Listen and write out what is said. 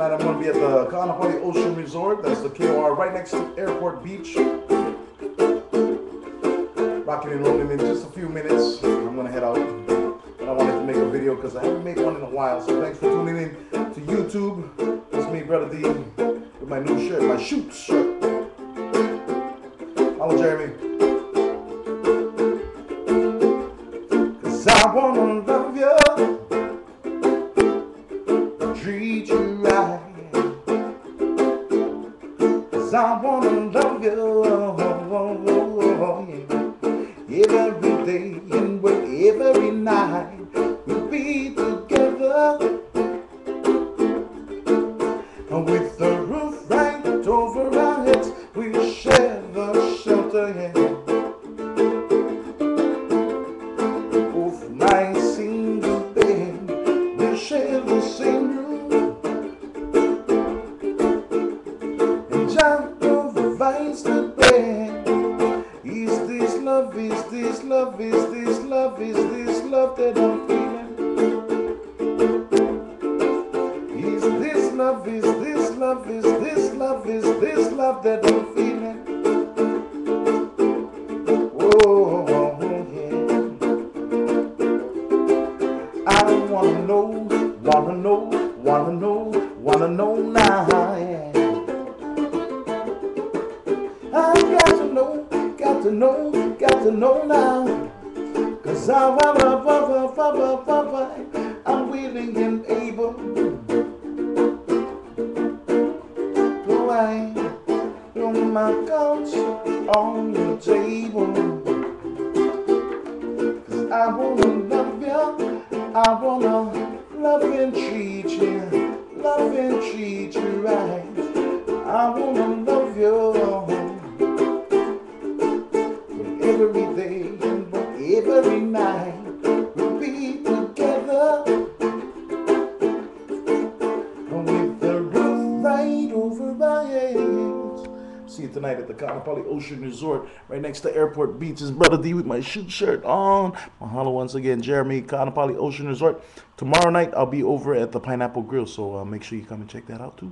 Tonight I'm going to be at the Kaanapali Ocean Resort. That's the KOR right next to Airport Beach. Rocking and rolling in just a few minutes. I'm going to head out. But I wanted to make a video because I haven't made one in a while. So thanks for tuning in to YouTube. It's me, Brother D, with my new shirt, my Shoots shirt. Hello, Jeremy. Cause I wanna love you, treat you right. Cause I wanna love you, yeah. Every day and every night we'll be together, with the roof right over our heads. We'll share the shelter, yeah. Both nice single bed, we'll share the same room. And John provides the bed. Is this love, is this love, is this love, is this love that I'm feeling? Is this love, is this love, is this love, is this love that I'm feeling? Oh, yeah. I wanna know, wanna know, wanna know, wanna know now, yeah. I got to know, got to know, got to know now. Cause I wanna, I'm willing and able to lay my cards on the table. Cause I wanna love you, I wanna love and treat you, love and treat you right. I wanna love you every day and every night. We'll be together, with the roof right over my heads. See you tonight at the Kaanapali Ocean Resort, right next to Airport Beach. It's Brother D with my Shoot shirt on. Mahalo once again, Jeremy, Kaanapali Ocean Resort. Tomorrow night I'll be over at the Pineapple Grill, so make sure you come and check that out too.